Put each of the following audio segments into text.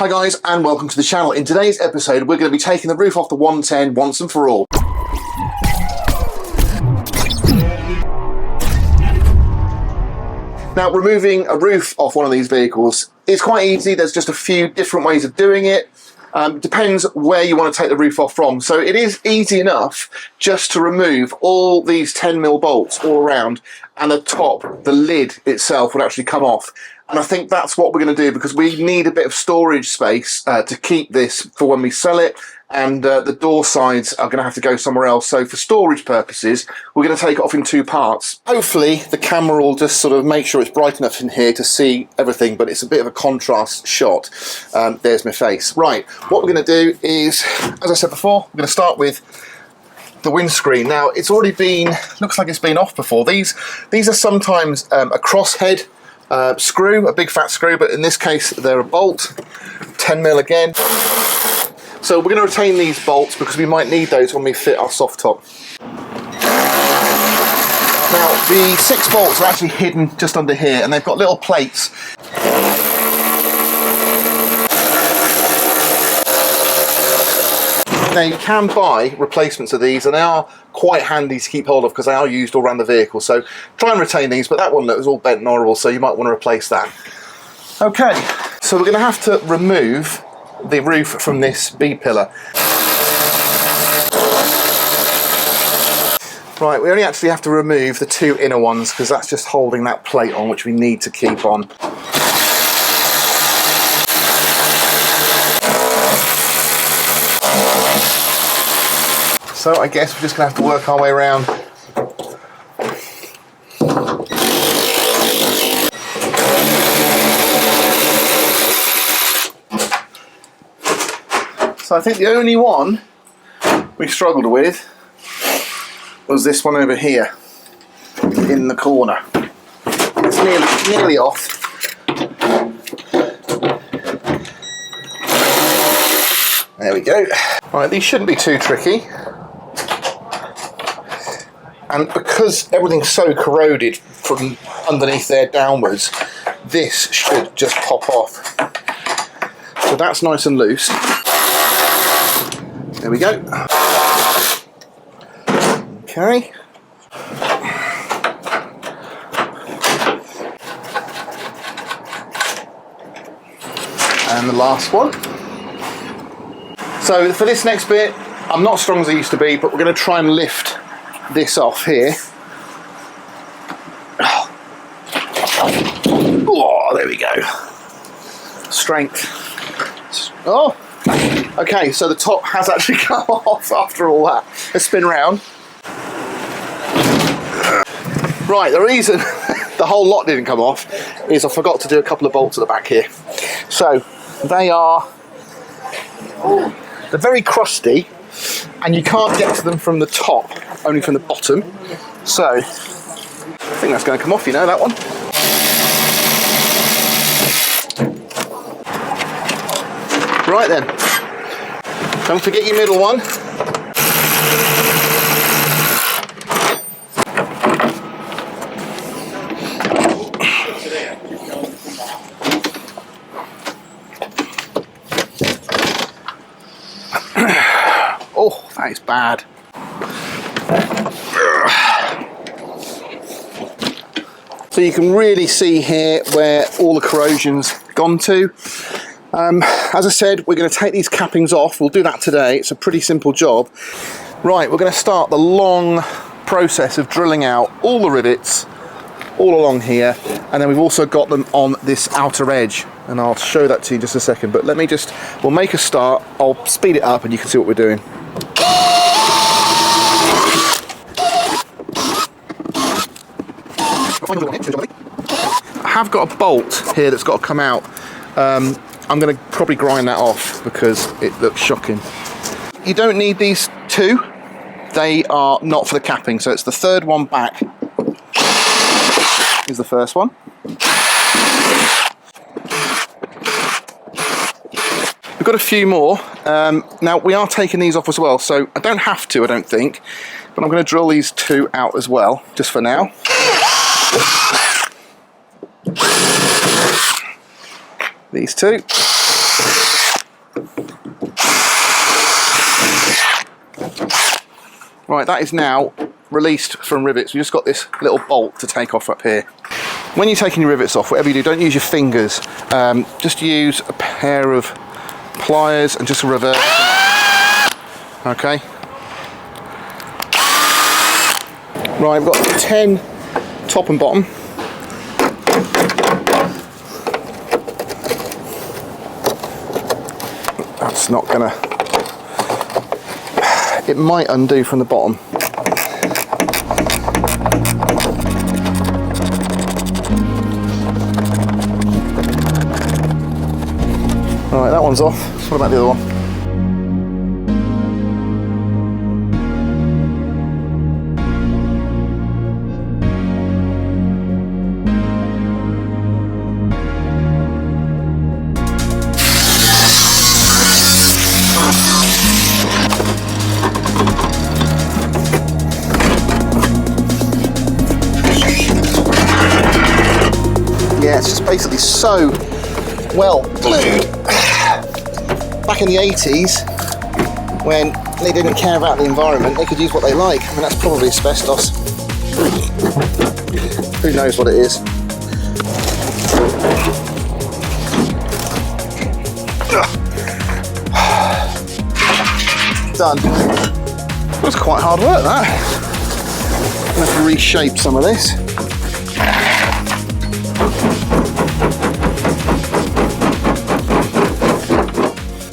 Hi guys, and welcome to the channel. In today's episode we're going to be taking the roof off the 110 once and for all. Now, removing a roof off one of these vehicles is quite easy. There's just a few different ways of doing it. Depends where you want to take the roof off from. So it is easy enough just to remove all these 10mm bolts all around, and the top, the lid itself, would actually come off. And I think that's what we're going to do, because we need a bit of storage space to keep this for when we sell it, and the door sides are going to have to go somewhere else. So for storage purposes, we're going to take it off in two parts. Hopefully the camera will just sort of make sure it's bright enough in here to see everything, but it's a bit of a contrast shot. There's my face. Right, what we're going to do is, as I said before, we're going to start with the windscreen. Now, it's already been, looks like it's been off before. These are sometimes a crosshead screw, a big fat screw, but in this case they're a bolt, 10mm again. So we're going to retain these bolts because we might need those when we fit our soft top. Now, the 6 bolts are actually hidden just under here, and they've got little plates. Now, you can buy replacements of these, and they are quite handy to keep hold of because they are used all around the vehicle. So try and retain these, but that one was all bent and horrible, so you might want to replace that. Okay, so we're going to have to remove the roof from this B-pillar. Right, we only actually have to remove the 2 inner ones because that's just holding that plate on, which we need to keep on. So I guess we're just going to have to work our way around. So I think the only one we struggled with was this one over here in the corner. It's nearly off. There we go. Right, these shouldn't be too tricky. And because everything's so corroded from underneath there downwards, this should just pop off. So that's nice and loose. There we go. Okay. And the last one. So for this next bit, I'm not as strong as I used to be, but we're going to try and lift this off here. Oh, there we go. Strength. Oh, okay, so the top has actually come off after all that. Let's spin round. Right, the reason the whole lot didn't come off is I forgot to do a couple of bolts at the back here. So they're very crusty, and you can't get to them from the top, only from the bottom. So I think that's going to come off, you know, that one. Right then, don't forget your middle one. Oh, that is bad. So you can really see here where all the corrosion's gone to. As I said, we're going to take these cappings off. We'll do that today. It's a pretty simple job. Right, we're going to start the long process of drilling out all the rivets all along here, and then we've also got them on this outer edge, and I'll show that to you in just a second. But let me just, we'll make a start. I'll speed it up and you can see what we're doing. I have got a bolt here that's got to come out. I'm going to probably grind that off because it looks shocking. You don't need these 2. They are not for the capping, so it's the 3rd one back is the first one. We've got a few more. Now we are taking these off as well, so I don't have to, I don't think, but I'm going to drill these 2 out as well, just for now. These 2. Right, that is now released from rivets. We've just got this little bolt to take off up here. When you're taking your rivets off, whatever you do, don't use your fingers. Just use a pair of pliers and just reverse. Okay. Right, we've got 10 top and bottom. That's not gonna... It might undo from the bottom. Right, that one's off. So what about the other one? Yeah, it's just basically so well glued. Back in the 80s, when they didn't care about the environment, they could use what they like. I mean, that's probably asbestos. Who knows what it is? Done. That was quite hard work, that. I'm going to have to reshape some of this.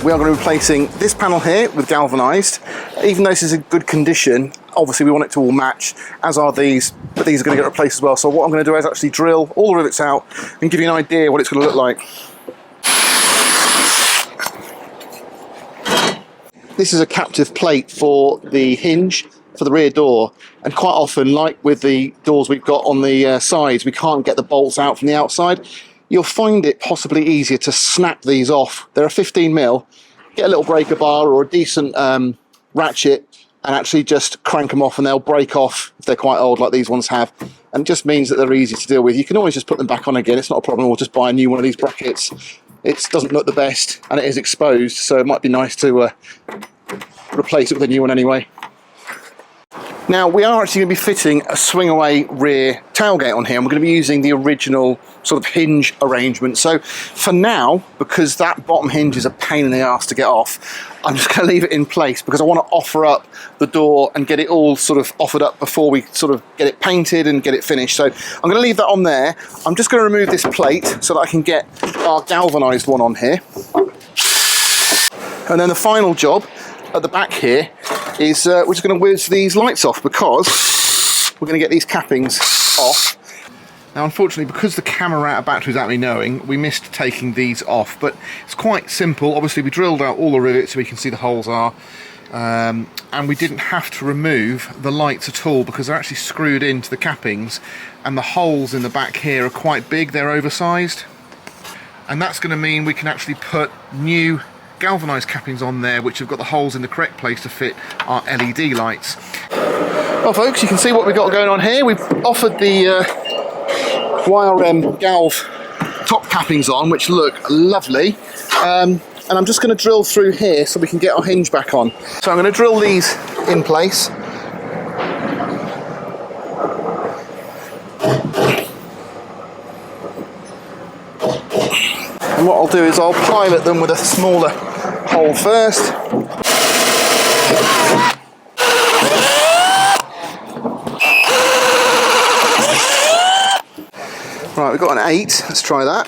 We are going to be replacing this panel here with galvanised. Even though this is in good condition, obviously we want it to all match, as are these, but these are going to get replaced as well. So what I'm going to do is actually drill all the rivets out and give you an idea what it's going to look like. This is a captive plate for the hinge for the rear door, and quite often, like with the doors we've got on the sides, we can't get the bolts out from the outside. You'll find it possibly easier to snap these off. They're a 15mm, get a little breaker bar or a decent ratchet and actually just crank them off, and they'll break off if they're quite old like these ones have, and it just means that they're easy to deal with. You can always just put them back on again, it's not a problem, or just buy a new one of these brackets. It doesn't look the best and it is exposed, so it might be nice to replace it with a new one anyway. Now we are actually going to be fitting a swing away rear tailgate on here, and we're going to be using the original sort of hinge arrangement. So for now, because that bottom hinge is a pain in the ass to get off, I'm just going to leave it in place because I want to offer up the door and get it all sort of offered up before we sort of get it painted and get it finished. So I'm going to leave that on there. I'm just going to remove this plate so that I can get our galvanised one on here. And then the final job at the back here is we're just going to whiz these lights off, because we're going to get these cappings off. Now unfortunately, because the camera out of battery without me knowing, we missed taking these off, but it's quite simple. Obviously we drilled out all the rivets so we can see the holes are, and we didn't have to remove the lights at all because they're actually screwed into the cappings, and the holes in the back here are quite big, they're oversized, and that's going to mean we can actually put new galvanised cappings on there which have got the holes in the correct place to fit our LED lights. Well folks, you can see what we've got going on here. We've offered the YRM Galv top cappings on, which look lovely, and I'm just going to drill through here so we can get our hinge back on. So I'm going to drill these in place. And what I'll do is I'll pilot them with a smaller hole first. Right, we've got an 8, let's try that.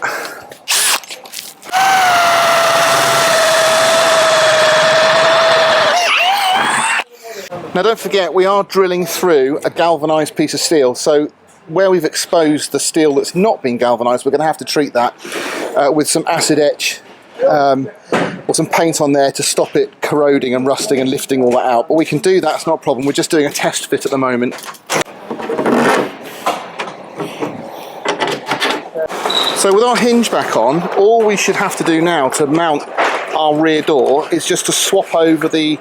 Now don't forget, we are drilling through a galvanised piece of steel, so where we've exposed the steel that's not been galvanised, we're going to have to treat that with some acid etch or some paint on there to stop it corroding and rusting and lifting all that out. But we can do that, it's not a problem. We're just doing a test fit at the moment. So with our hinge back on, all we should have to do now to mount our rear door is just to swap over the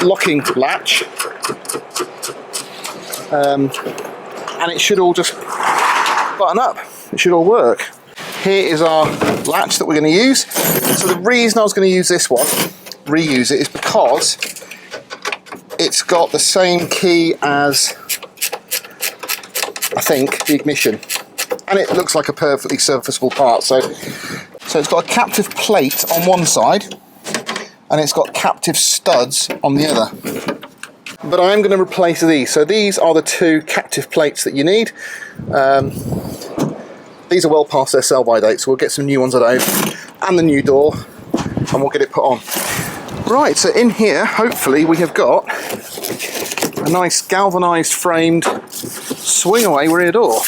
locking latch, and it should all just button up. It should all work. Here is our latch that we're going to use. So the reason I was going to use this one, reuse it, is because it's got the same key as, I think, the ignition. And it looks like a perfectly serviceable part. So it's got a captive plate on one side, and it's got captive studs on the other. But I am going to replace these. So these are the two captive plates that you need. These are well past their sell-by date, so we'll get some new ones of those, and the new door, and we'll get it put on. Right, so in here, hopefully, we have got a nice galvanised framed swing-away rear door.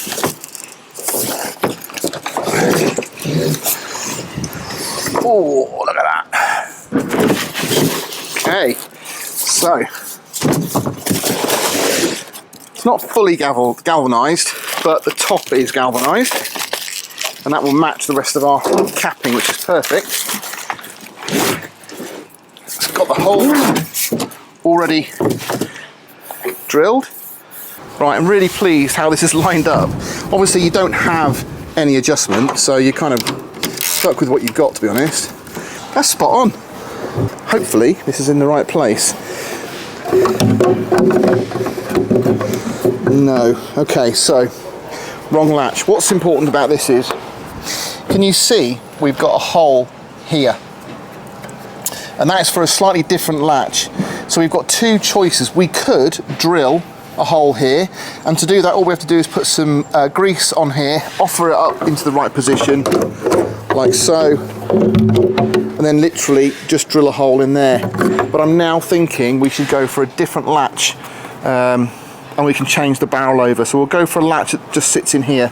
Oh, look at that. Okay, so it's not fully galvanised, but the top is galvanised, and that will match the rest of our capping, which is perfect. It's got the hole already drilled. Right, I'm really pleased how this is lined up. Obviously you don't have any adjustment, so you're kind of stuck with what you've got, to be honest. That's spot on. Hopefully this is in the right place. No. Okay, so wrong latch. What's important about this is, can you see we've got a hole here? And that is for a slightly different latch. So we've got two choices. We could drill a hole here, and to do that all we have to do is put some grease on here, offer it up into the right position like so, and then literally just drill a hole in there. But I'm now thinking we should go for a different latch, and we can change the barrel over. So we'll go for a latch that just sits in here.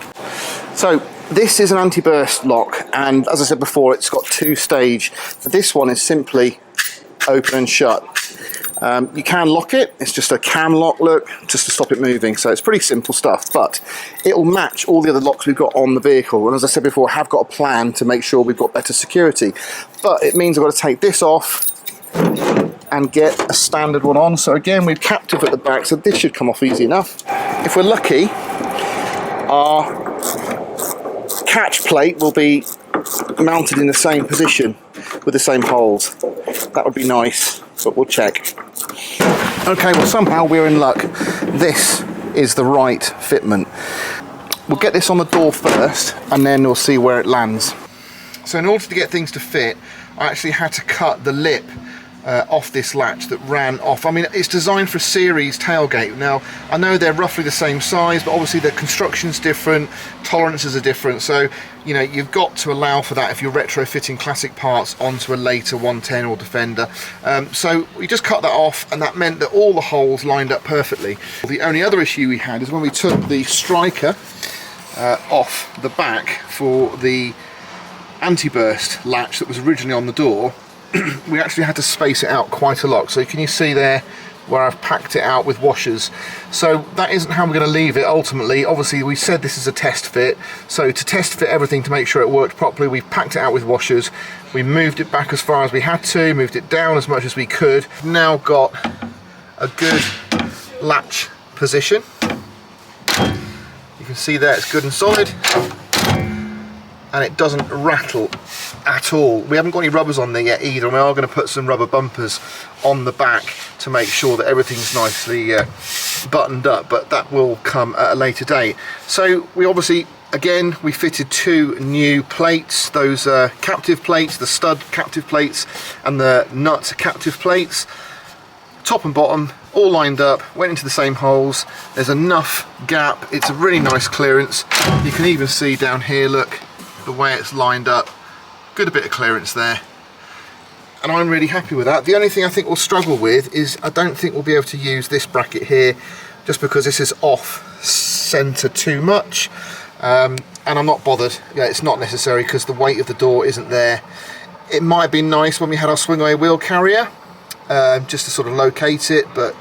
So this is an anti-burst lock, and as I said before, it's got two stage. This one is simply open and shut. You can lock it, it's just a cam lock, look, just to stop it moving. So it's pretty simple stuff, but it'll match all the other locks we've got on the vehicle. And as I said before, I have got a plan to make sure we've got better security. But it means I've got to take this off and get a standard one on. So again, we've captive at the back, so this should come off easy enough. If we're lucky, our catch plate will be mounted in the same position with the same holes. That would be nice, but we'll check. Okay, well somehow we're in luck. This is the right fitment. We'll get this on the door first, and then we'll see where it lands. So in order to get things to fit, I actually had to cut the lip off this latch that ran off. I mean, it's designed for a series tailgate. Now, I know they're roughly the same size, but obviously the construction's different, tolerances are different, so you know, you've got to allow for that if you're retrofitting classic parts onto a later 110 or Defender. So we just cut that off, and that meant that all the holes lined up perfectly. The only other issue we had is when we took the striker off the back for the anti-burst latch that was originally on the door, we actually had to space it out quite a lot. So can you see there where I've packed it out with washers? So that isn't how we're going to leave it ultimately. Obviously we said this is a test fit, so to test fit everything to make sure it worked properly, we've packed it out with washers. We moved it back as far as we had to, moved it down as much as we could. We've now got a good latch position. You can see there it's good and solid, and it doesn't rattle at all. We haven't got any rubbers on there yet either, and we are going to put some rubber bumpers on the back to make sure that everything's nicely buttoned up, but that will come at a later date. So we obviously, again, we fitted two new plates, those captive plates, the stud captive plates and the nut captive plates, top and bottom all lined up, went into the same holes. There's enough gap, it's a really nice clearance. You can even see down here, look, the way it's lined up, good bit of clearance there, and I'm really happy with that. The only thing I think we'll struggle with is I don't think we'll be able to use this bracket here, just because this is off centre too much, and I'm not bothered. Yeah, it's not necessary because the weight of the door isn't there. It might have been nice when we had our swing away wheel carrier, just to sort of locate it, but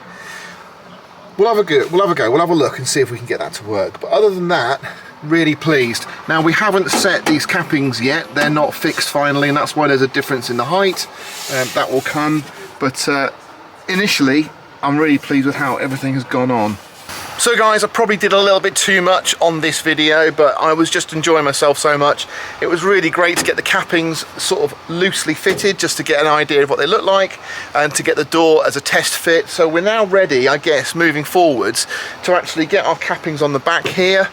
we'll have a go, we'll have a look and see if we can get that to work. But other than that, really pleased. Now we haven't set these cappings yet, they're not fixed finally, and that's why there's a difference in the height. That will come, but initially I'm really pleased with how everything has gone on. So guys, I probably did a little bit too much on this video, but I was just enjoying myself so much. It was really great to get the cappings sort of loosely fitted, just to get an idea of what they look like, and to get the door as a test fit. So we're now ready, I guess, moving forwards, to actually get our cappings on the back here,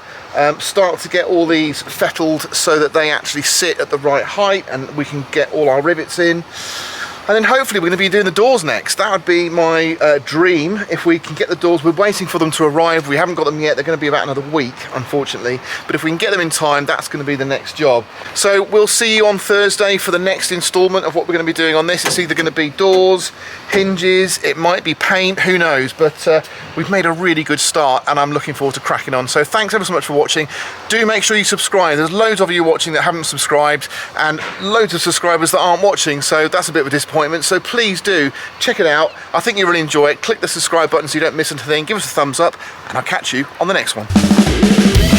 start to get all these fettled so that they actually sit at the right height and we can get all our rivets in. And then hopefully we're going to be doing the doors next. That would be my dream, if we can get the doors. We're waiting for them to arrive. We haven't got them yet. They're going to be about another week, unfortunately. But if we can get them in time, that's going to be the next job. So we'll see you on Thursday for the next instalment of what we're going to be doing on this. It's either going to be doors, hinges, it might be paint, who knows. But we've made a really good start and I'm looking forward to cracking on. So thanks ever so much for watching. Do make sure you subscribe. There's loads of you watching that haven't subscribed and loads of subscribers that aren't watching. So that's a bit of a disappointment. So please do check it out. I think you'll really enjoy it. Click the subscribe button so you don't miss anything. Give us a thumbs up and I'll catch you on the next one.